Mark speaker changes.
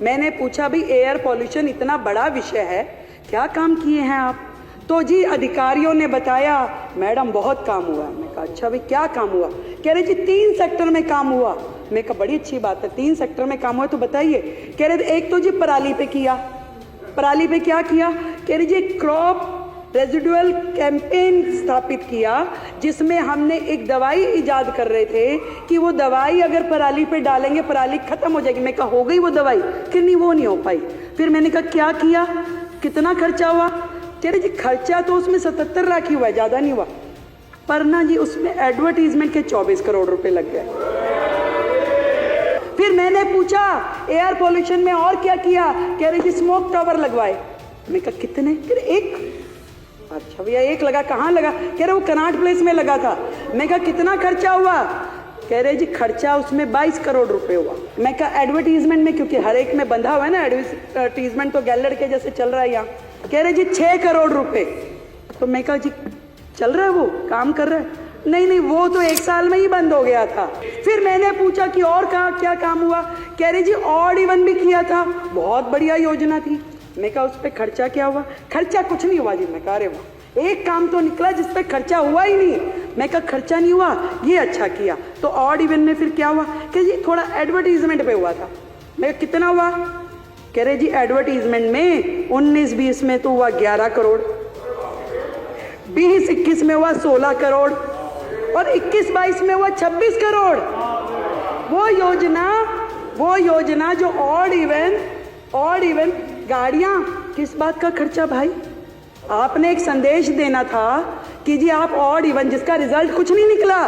Speaker 1: मैंने पूछा भाई एयर पॉल्यूशन इतना बड़ा विषय है, क्या काम किए हैं आप? तो जी अधिकारियों ने बताया मैडम बहुत काम हुआ है। मैं कहा अच्छा भाई क्या काम हुआ? कह रहे जी 3 सेक्टर में काम हुआ। मैं कहा बड़ी अच्छी बात है, 3 सेक्टर में काम हुआ तो बताइए। कह रहे एक तो जी पराली पे किया। पराली पे क्या किया? कह रहे जी क्रॉप रेजिडुअल कैंपेन स्थापित किया, जिसमें हमने एक दवाई इजाद कर रहे थे कि वो दवाई अगर पराली पे डालेंगे पराली खत्म हो जाएगी। मैं कहा हो गई वो दवाई? कि नहीं वो नहीं हो पाई। फिर मैंने कहा क्या किया, कितना खर्चा हुआ? कह रहे जी खर्चा तो उसमें 77 लाख ही हुआ है, ज़्यादा नहीं हुआ। पर ना जी उसमें एडवर्टीजमेंट के 24 करोड़ रुपए लग गए। फिर मैंने पूछा एयर पॉल्यूशन में और क्या किया? कह रहे जी स्मोक टावर लगवाए। मैं कहा कितने? कह रहे 1। अच्छा भैया 1 लगा, कहाँ लगा? कह रहे वो कनाट प्लेस में लगा था। मैं कहा कितना खर्चा हुआ? कह रहे जी खर्चा उसमें 22 करोड़ रुपए हुआ। मैं कहा एडवर्टीजमेंट में, क्योंकि हर एक में बंधा हुआ है ना एडवर्टीजमेंट, तो गैलर के जैसे चल रहा है यहाँ। कह रहे जी 6 करोड़ रुपए। तो मैं कहा जी चल रहा है, वो काम कर रहा है? नहीं नहीं वो तो 1 साल में ही बंद हो गया था। फिर मैंने पूछा कि और कहाँ क्या काम हुआ? कह रहे जी ऑड इवन भी किया था, बहुत बढ़िया योजना थी। मैं कहा उस पर खर्चा क्या हुआ? खर्चा कुछ नहीं हुआ जी। मैं कहा अरे वाह, एक काम तो निकला जिस पे खर्चा हुआ ही नहीं। मैं कहा खर्चा नहीं हुआ, ये अच्छा किया। तो ऑड इवन में फिर क्या हुआ? कि जी थोड़ा एडवर्टीजमेंट पे हुआ था। मैं कहा कितना हुआ? कह रहे जी एडवर्टीजमेंट में 19-20 में तो हुआ 11 करोड़, 20-21 में हुआ 16 करोड़ और 21-22 में हुआ 26 करोड़। वो योजना जो ऑड इवन गाड़ियां, किस बात का खर्चा भाई? आपने एक संदेश देना था कि जी आप ऑड इवन, जिसका रिजल्ट कुछ नहीं निकला।